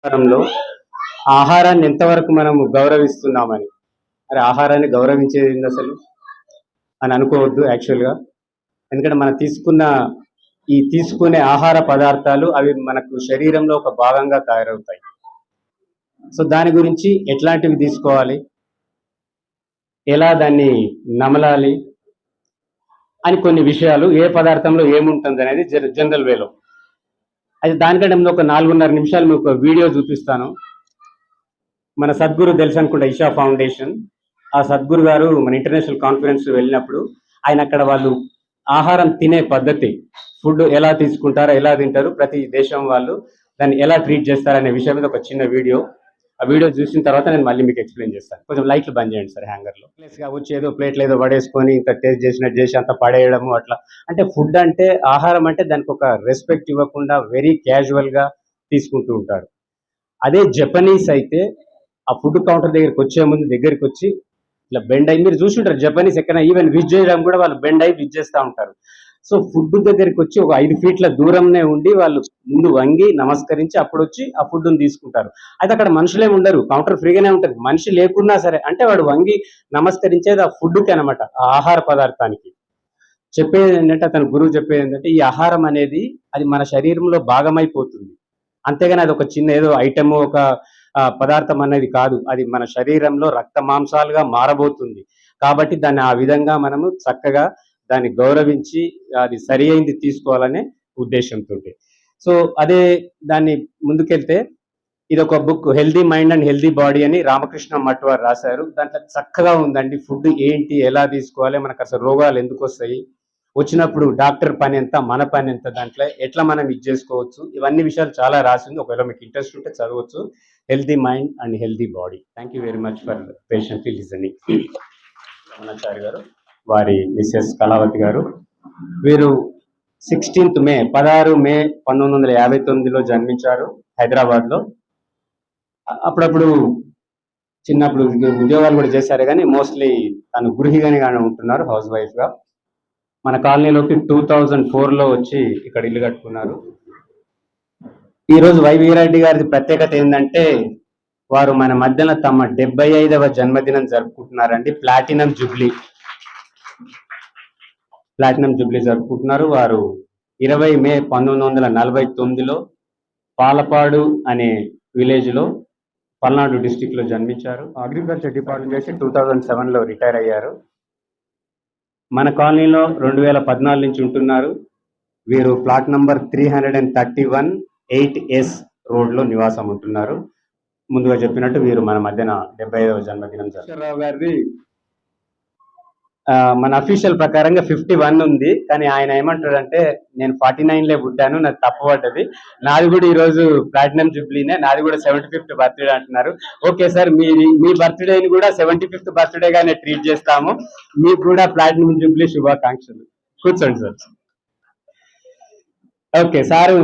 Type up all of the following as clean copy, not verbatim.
ఆహారంలో ఆహారాన్ని ఎంతవరకు మనము గౌరవిస్తున్నామని. అరే ఆహారాన్ని గౌరవించేది ఏంది అసలు అని అనుకోవద్దు యాక్చువల్గా. ఎందుకంటే మనం తీసుకునే ఆహార పదార్థాలు అవి మనకు శరీరంలో ఒక భాగంగా తయారవుతాయి. సో దాని గురించి ఎట్లాంటివి తీసుకోవాలి, ఎలా దాన్ని నమలాలి అని కొన్ని విషయాలు, ఏ పదార్థంలో ఏముంటుంది అనేది జనరల్ వేలో. అయితే దానికంటే ముందు ఒక 4.5 నిమిషాలు మీకు ఒక వీడియో చూపిస్తాను. మన సద్గురు తెలుసు అనుకుంటా, ఇషా ఫౌండేషన్. ఆ సద్గురు గారు మన ఇంటర్నేషనల్ కాన్ఫరెన్స్ వెళ్ళినప్పుడు ఆయన అక్కడ వాళ్ళు ఆహారం తినే పద్ధతి, ఫుడ్ ఎలా తీసుకుంటారో, ఎలా తింటారు, ప్రతి దేశం వాళ్ళు దాన్ని ఎలా ట్రీట్ చేస్తారనే విషయం మీద ఒక చిన్న వీడియో. ఆ వీడియో చూసిన తర్వాత నేను మళ్ళీ మీకు ఎక్స్ప్లెయిన్ చేస్తాను. కొంచెం లైట్లు బంద్ చేయండి సార్ హ్యాంగర్లో. ప్లేస్గా వచ్చి ఏదో ప్లేట్లు ఏదో పడేసుకొని ఇంత టేస్ట్ చేసినట్టు చేసి అంత పడేయడము అట్లా. అంటే ఫుడ్ అంటే, ఆహారం అంటే దానికి ఒక రెస్పెక్ట్ ఇవ్వకుండా వెరీ క్యాజువల్గా తీసుకుంటూ ఉంటారు. అదే జపనీస్ అయితే ఆ ఫుడ్ కౌంటర్ దగ్గరికి వచ్చే ముందు దగ్గరికి వచ్చి ఇట్లా బెండ్ అయ్యి, మీరు చూసుంటారు జపనీస్ ఎక్కడ ఈవెన్ విజ్ చేయడం కూడా వాళ్ళు బెండ్ అయ్యి విజ్ చేస్తూ ఉంటారు. సో ఫుడ్ దగ్గరికి వచ్చి ఒక 5 ఫీట్ల దూరంనే ఉండి వాళ్ళు ముందు వంగి నమస్కరించి అప్పుడు వచ్చి ఆ ఫుడ్ని తీసుకుంటారు. అయితే అక్కడ మనుషులే ఉండరు, కౌంటర్ ఫ్రీగానే ఉంటుంది, మనిషి లేకున్నా సరే. అంటే వాడు వంగి నమస్కరించేది ఆ ఫుడ్కి అనమాట, ఆ ఆహార పదార్థానికి. చెప్పేది ఏంటంటే, అతను గురువు చెప్పేది ఏంటంటే, ఈ ఆహారం అనేది అది మన శరీరంలో భాగమైపోతుంది, అంతేగాని అది ఒక చిన్న ఏదో ఐటమ్, ఒక పదార్థం అనేది కాదు. అది మన శరీరంలో రక్త మాంసాలుగా మారబోతుంది. కాబట్టి దాన్ని ఆ విధంగా మనము చక్కగా దాన్ని గౌరవించి అది సరి అయింది తీసుకోవాలనే ఉద్దేశంతో. సో అదే దాన్ని ముందుకెళ్తే, ఇది ఒక book, healthy mind and healthy body అని రామకృష్ణ మఠ్ వారు రాశారు. దాంట్లో చక్కగా ఉందండి ఫుడ్ ఏంటి, ఎలా తీసుకోవాలి, మనకు అసలు రోగాలు ఎందుకు వస్తాయి, వచ్చినప్పుడు డాక్టర్ పని ఎంత, మన పని ఎంత, దాంట్లో ఎట్లా మనం ఇది చేసుకోవచ్చు, ఇవన్నీ విషయాలు చాలా రాసింది. ఒకవేళ మీకు ఇంట్రెస్ట్ ఉంటే చదవచ్చు. Healthy mind and healthy body. Thank you very much for patiently listening. Ramanachari గారు, వారి మిసెస్ కళావతి గారు. వీరు 16 మే 1959లో జన్మించారు హైదరాబాద్లో. అప్పుడప్పుడు చిన్నప్పుడు ఉద్యోగాలు కూడా చేశారు, కానీ మోస్ట్లీ తను గృహిణిగానే ఉంటున్నారు, హౌస్ వైఫ్గా. మన కాలనీలోకి 2004లో వచ్చి ఇక్కడ ఇల్లు కట్టుకున్నారు. ఈరోజు వై వీరారెడ్డి గారి ప్రత్యేకత ఏంటంటే, వారు మన మధ్యన తమ 75వ జన్మదినం జరుపుకుంటున్నారండి. ప్లాటినం జూబ్లీ జరుపుకుంటున్నారు. వారు 20 మే 1949లో పాలపాడు అనే విలేజ్లో, పల్నాడు డిస్టిక్లో జన్మించారు. అగ్రికల్చర్ డిపార్ట్మెంట్ చేసి 2007లో రిటైర్ అయ్యారు. మన కాలనీలో 2014 నుంచి ఉంటున్నారు. వీరు ప్లాట్ నంబర్ 331 8S రోడ్లో నివాసం ఉంటున్నారు. ముందుగా చెప్పినట్టు వీరు మన మధ్యన 75వ జన్మదినం జరుపుకుంటున్నారు. గారిది మన అఫీషియల్ ప్రకారంగా 51 ఉంది, కానీ ఆయన ఏమంటాడంటే, నేను 49లే పుట్టాను, నాకు తప్పబడ్డది, నాది కూడా ఈరోజు ప్లాటినం జూబ్లీనే, నాది కూడా 75th బర్త్డే అంటున్నారు. ఓకే సార్, మీ బర్త్డేని కూడా 75th బర్త్డేగానే ట్రీట్ చేస్తాము, మీకు కూడా ప్లాటినం జూబ్లీ శుభాకాంక్షలు. కూర్చోండి సార్. ఓకే సారు,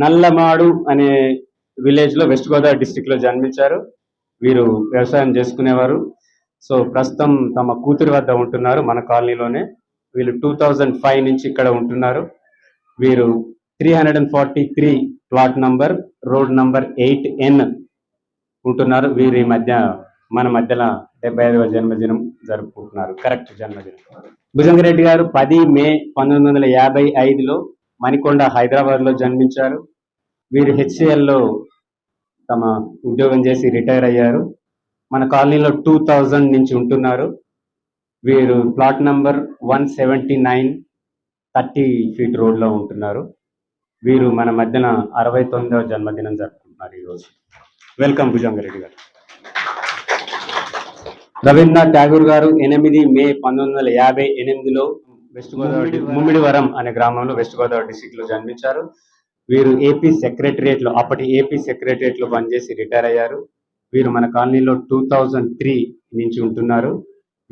నల్లమాడు అనే విలేజ్ లో, వెస్ట్ గోదావరి డిస్టిక్ లో జన్మించారు. వీరు వ్యవసాయం చేసుకునేవారు. సో ప్రస్తుతం తమ కూతురి వద్ద ఉంటున్నారు మన కాలనీలోనే. వీళ్ళు 2005 నుంచి ఇక్కడ ఉంటున్నారు. వీరు 343 plot number, road number 8N ఉంటున్నారు. వీరి మన మధ్యలో 75వ జన్మదినం జరుపుకుంటున్నారు, కరెక్ట్ జన్మదినం. భుజంగరెడ్డి గారు 10 మే 1955లో మణికొండ హైదరాబాద్లో జన్మించారు. వీరు హెచ్సిఎల్లో తమ ఉద్యోగం చేసి రిటైర్ అయ్యారు. మన కాలనీలో 2000 నుంచి ఉంటున్నారు. వీరు ప్లాట్ నంబర్ 179 30 ఫీట్ రోడ్లో ఉంటున్నారు. వీరు మన మధ్యన 69వ జన్మదినం జరుపుకుంటున్నారు ఈరోజు. వెల్కమ్ భుజంగరెడ్డి గారు. రవీంద్రనాథ్ ఠాగూర్ గారు 8 మే 1958లో వెస్ట్ గోదావరి ముమ్మిడివరం అనే గ్రామంలో, వెస్ట్ గోదావరి డిస్టిక్ లో జన్మించారు. వీరు అప్పటి ఏపీ సెక్రటరియట్ లో పనిచేసి రిటైర్ అయ్యారు. వీరు మన కాలనీలో 2003 నుంచి ఉంటున్నారు.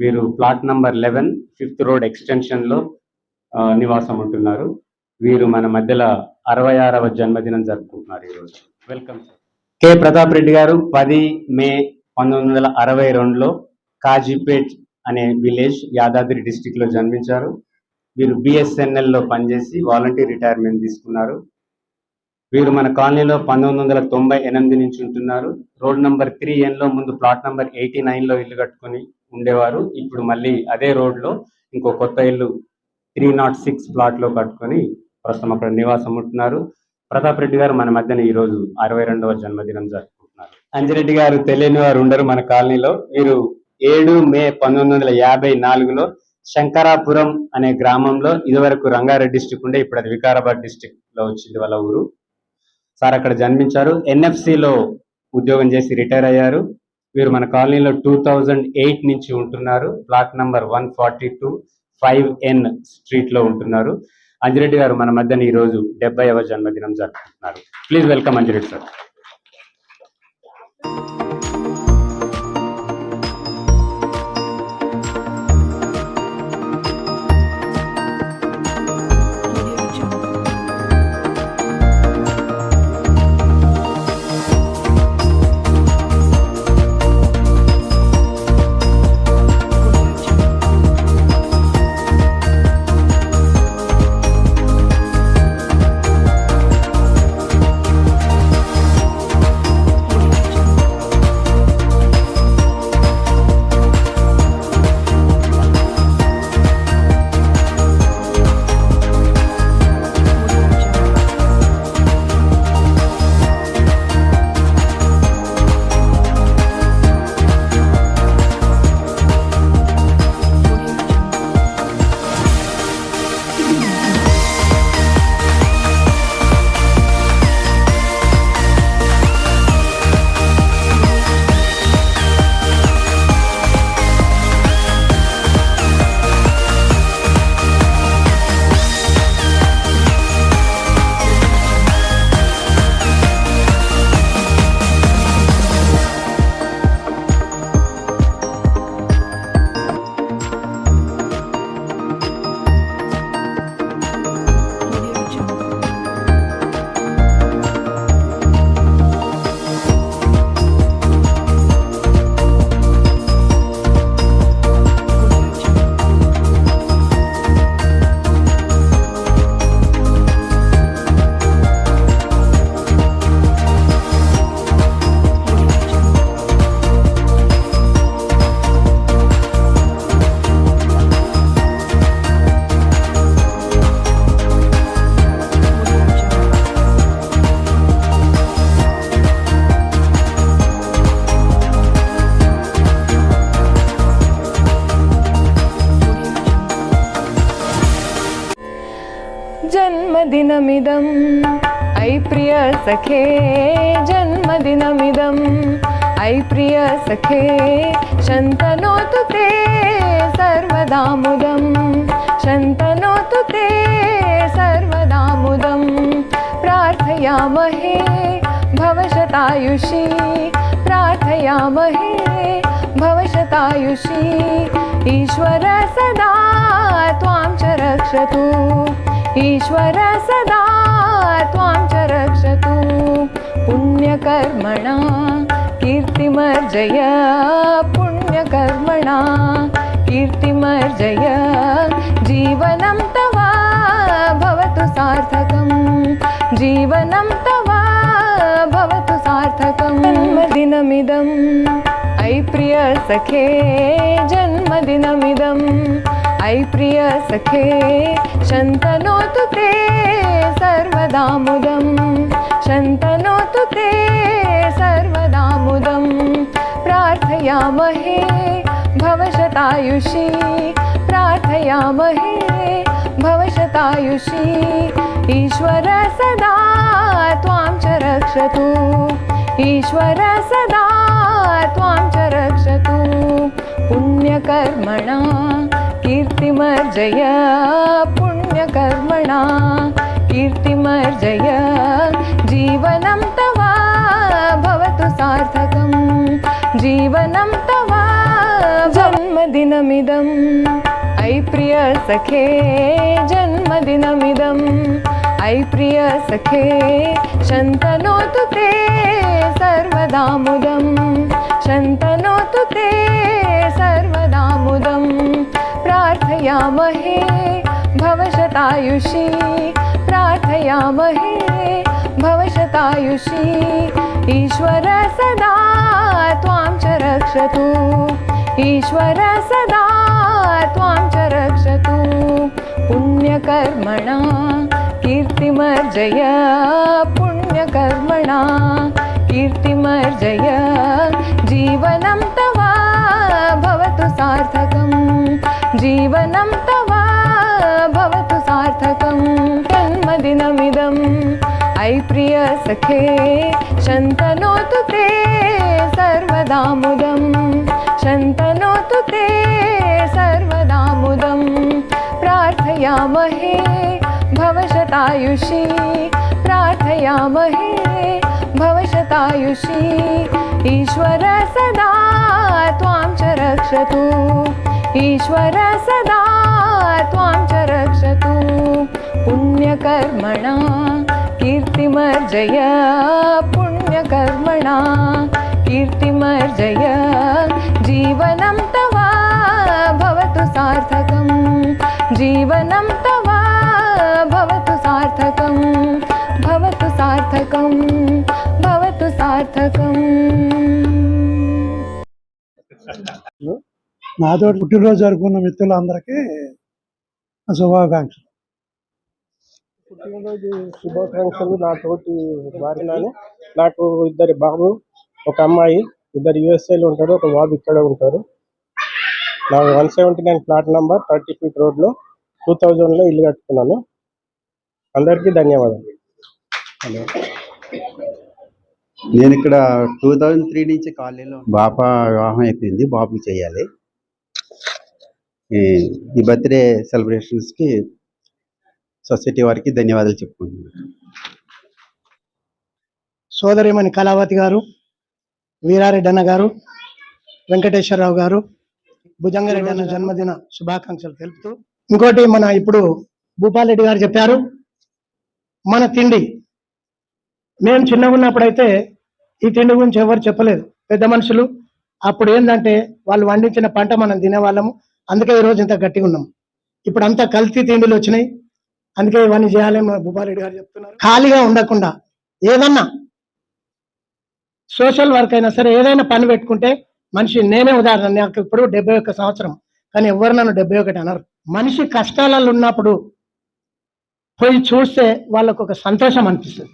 వీరు plot number 11 5th road extension లో నివాసం ఉంటున్నారు. వీరు మన మధ్యలో 66వ జన్మదినం జరుపుకుంటున్నారు ఈరోజు. Welcome sir. K Pratap Reddy గారు 10 మే 1962లో కాజీపేట్ అనే విలేజ్, యాదాద్రి డిస్టిక్ లో జన్మించారు. వీరు బిఎస్ఎన్ఎల్ లో పనిచేసి వాలంటీర్ రిటైర్మెంట్ తీసుకున్నారు. వీరు మన కాలనీలో 1998 నుంచి ఉంటున్నారు. రోడ్ నంబర్ 3N లో ముందు ప్లాట్ నంబర్ 89 లో ఇల్లు కట్టుకొని ఉండేవారు. ఇప్పుడు మళ్ళీ అదే రోడ్లో ఇంకో కొత్త ఇల్లు 306 ప్లాట్ లో కట్టుకొని ప్రస్తుతం అక్కడ నివాసం ఉంటున్నారు. ప్రతాప్ రెడ్డి గారు మన మధ్యన ఈ రోజు 62వ జన్మదినం జరుపుకుంటున్నారు. అంజిరెడ్డి గారు తెలియని వారు ఉండరు మన కాలనీలో. వీరు 7 మే 1954లో శంకరాపురం అనే గ్రామంలో, ఇదివరకు రంగారెడ్డి డిస్టిక్ ఉండే, ఇప్పుడు అది వికారాబాద్ డిస్టిక్ లో వచ్చింది వాళ్ళ ఊరు. సార్ అక్కడ జన్మించారు. ఎన్ఎఫ్సిలో ఉద్యోగం చేసి రిటైర్ అయ్యారు. వీరు మన కాలనీలో 2008 నుంచి ఉంటున్నారు. ప్లాట్ నంబర్ 142 5N స్ట్రీట్ లో ఉంటున్నారు. అంజిరెడ్డి గారు మన మధ్యన ఈ రోజు 70వ జన్మదినం జరుపుకుంటున్నారు. Please welcome Anji Reddy sir. जन्मदिनमिदं ऐ प्रिय सखे, जन्मदिनमिदं ऐ प्रिय सखे, शन्तनोतु ते सर्वदा मुदं, शन्तनोतु ते सर्वदा मुदं, प्रार्थयामहे भवशतायुषी, प्रार्थयामहे भवशतायुषी, ईश्वर सदा त्वां च रक्षतु, ईश्वर सदा त्वां च रक्षतु, पुण्यकर्मणा कीर्तिमर्जय, पुण्यकर्मणा कीर्तिमर्जय, जीवनं तव भवतु सार्थकं, जीवनं तव भवतु सार्थकं। जन्मदिनमिदं ऐ प्रिय सखे, जन्मदिनमिदं ऐ प्रिय सखे, शन्तनोतु ते सर्वदा मुदं, शन्तनोतु ते सर्वदा मुदं, प्रार्थयामहे भवशतायुषी, प्रार्थयामहे भवशतायुषी, ईश्वर सदा त्वां च रक्षतु, ईश्वर सदा त्वां च रक्षतु, पुण्यकर्मणा कीर्तिमर्जय, पुण्यकर्मणा कीर्तिमर्जय, जीवनं तव भवतु सार्थकं, जीवनं तव। जन्मदिनमिदं ऐ प्रिय सखे, जन्मदिनमिदं ऐ प्रिय सखे, शन्तनोतु ते सर्वदा मुदं, शन्तनोतु ते सर्वदा मुदं, प्रार्थयामहे भवशतायुषी, प्रार्थयामहे भव भवशतायुषी ईश्वर सदा त्वां च रक्षतु ईश्वर सदा त्वां च रक्षतु पुण्यकर्मणा कीर्तिमर्जय पुण्यकर्मणा कीर्तिमर्जय जीवनं तव भवतु सार्थकं जीवनं तव भवतु सार्थकं जन्मदिनमिदं ऐ प्रिय सखे शन्तनोतु ते सर्वदा मुदं शन्तनोतु ते सर्वदा मुदं प्रार्थयामहे भवशतायुषी प्रार्थयामहे भवशतायुषी ईश्वर सदा त्वां च रक्षतु ईश्वर सदा त्वां च रक्षतु पुण्यकर्मणा कीर्तिमर्जय पुण्यकर्मणा कीर्तिमर्जय जीवनं तव भवतु सार्थकं जीवनं तव भवतु सार्थकं भवतु सार्थकं भवतु सार्थकम् నాతో పుట్టినరోజు జరుపుకున్న మిత్రులందరికీ నా శుభాకాంక్షలు. పుట్టినరోజు శుభాకాంక్షలు. నాతోటి భార్యనాను నాకు ఇద్దరు బాబు, ఒక అమ్మాయి, ఇద్దరు యూఎస్ఏలో ఉంటారు, ఒక బాబు ఇక్కడ ఉంటారు. నాకు 179 ప్లాట్ నంబర్ 30 ఫీట్ రోడ్లో 2000లో ఇల్లు కట్టుకున్నాను. అందరికీ ధన్యవాదాలు. హలో, నేను ఇక్కడ 2003 నుంచి కాలనీలో బాపా వివాహం అయిపోయింది, బాబుకి చేయాలి. ఈ బర్త్డే సెలబ్రేషన్స్కి సొసైటీ వారికి ధన్యవాదాలు చెప్పుకుంటున్నాను. సోదరిమణి కళావతి గారు, వీరారెడ్డి అన్న గారు, వెంకటేశ్వరరావు గారు, భుజంగారెడ్డి అన్న జన్మదిన శుభాకాంక్షలు తెలుపుతూ, ఇంకోటి మన ఇప్పుడు భూపాలరెడ్డి గారు చెప్పారు మన తిండి. మేము చిన్నగా ఉన్నప్పుడైతే ఈ తిండి గురించి ఎవరు చెప్పలేదు, పెద్ద మనుషులు. అప్పుడు ఏంటంటే వాళ్ళు వండించిన పంట మనం తినేవాళ్ళము, అందుకే ఈరోజు ఇంత గట్టిగా ఉన్నాము. ఇప్పుడు అంతా కల్తీ తిండిలు వచ్చినాయి, అందుకే ఇవన్నీ చేయాలని మన భూపాలరెడ్డి గారు చెప్తున్నారు. ఖాళీగా ఉండకుండా ఏదన్నా సోషల్ వర్క్ అయినా సరే ఏదైనా పని పెట్టుకుంటే మనిషి, నేనే ఉదాహరణ, నాకు ఇప్పుడు 71 సంవత్సరం, కానీ ఎవరు నన్ను 71 అనరు. మనిషి కష్టాలలో ఉన్నప్పుడు పోయి చూస్తే వాళ్ళకు ఒక సంతోషం అనిపిస్తుంది.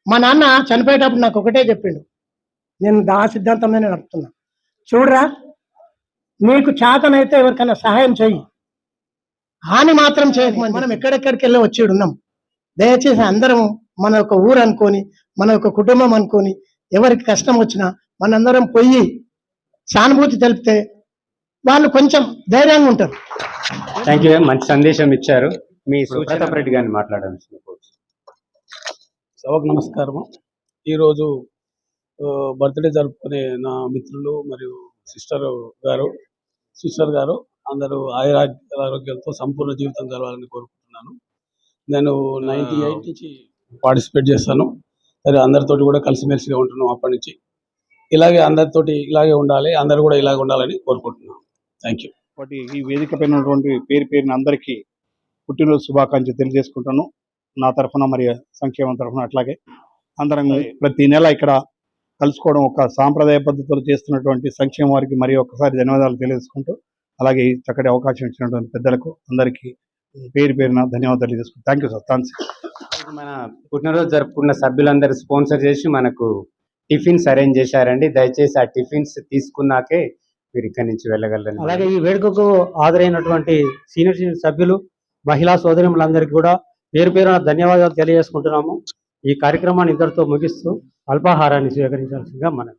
మా నాన్న చనిపోయేటప్పుడు నాకు ఒకటే చెప్పిండు, నేను దా సిద్ధాంతమే నడుపుతున్నా, చూడరా నీకు చేతనైతే ఎవరికైనా సహాయం చెయ్యి, హాని మాత్రం చేయకమని. మనం ఎక్కడెక్కడికి వెళ్ళి వచ్చి ఉన్నాం. దయచేసి అందరం మన యొక్క ఊరు అనుకొని, మన యొక్క కుటుంబం అనుకొని, ఎవరికి కష్టం వచ్చినా మనందరం పోయి సానుభూతి తెలిపితే వాళ్ళు కొంచెం ధైర్యంగా ఉంటారు. థ్యాంక్ యూ, మంచి సందేశం ఇచ్చారు. మీ ప్రతాప్ రెడ్డి గారిని మాట్లాడాల్సిన సభకు నమస్కారము. ఈరోజు బర్త్డే జరుపుకునే నా మిత్రులు మరియు సిస్టర్ గారు అందరూ ఆరోగ్యాలతో సంపూర్ణ జీవితం గడవాలని కోరుకుంటున్నాను. నేను 98 నుంచి పార్టిసిపేట్ చేస్తాను. సరే, అందరితోటి కూడా కలిసిమెలిసిగా ఉంటున్నాం అప్పటి నుంచి. ఇలాగే అందరితోటి ఇలాగే ఉండాలి, అందరూ కూడా ఇలాగే ఉండాలని కోరుకుంటున్నాను. Thank you. ఒకటి ఈ వేదిక పైన ఉన్నటువంటి పేరున అందరికీ పుట్టినరోజు శుభాకాంక్షలు తెలియజేసుకుంటాను. నా తరఫున మరియు సంక్షేమం తరఫున అట్లాగే అందరం ప్రతి నెల ఇక్కడ కలుసుకోవడం ఒక సాంప్రదాయ పద్ధతులు చేస్తున్నటువంటి సంక్షేమం వారికి మరి ఒకసారి ధన్యవాదాలు తెలియజేసుకుంటూ, అలాగే ఈ చక్కటి అవకాశం ఇచ్చినటువంటి పెద్దలకు అందరికీ పేరున ధన్యవాదాలు తెలియజేసుకుంటాను. Thank you sir. థ్యాంక్స్. మన పుట్టినరోజు జరుపుకున్న సభ్యులందరూ స్పాన్సర్ చేసి మనకు టిఫిన్స్ అరేంజ్ చేశారండి. దయచేసి ఆ టిఫిన్స్ తీసుకున్నాకే మీరు ఇక్కడి నుంచి వెళ్ళగలరు. అలాగే ఈ వేడుకకు హాజరైనటువంటి సీనియర్ సభ్యులు, మహిళా సోదరులందరికీ కూడా పేరున ధన్యవాదాలు తెలియజేసుకుంటున్నాము. ఈ కార్యక్రమాన్ని ఇంతటితో ముగిస్తూ అల్పాహారాన్ని స్వీకరించాల్సిందిగా మనం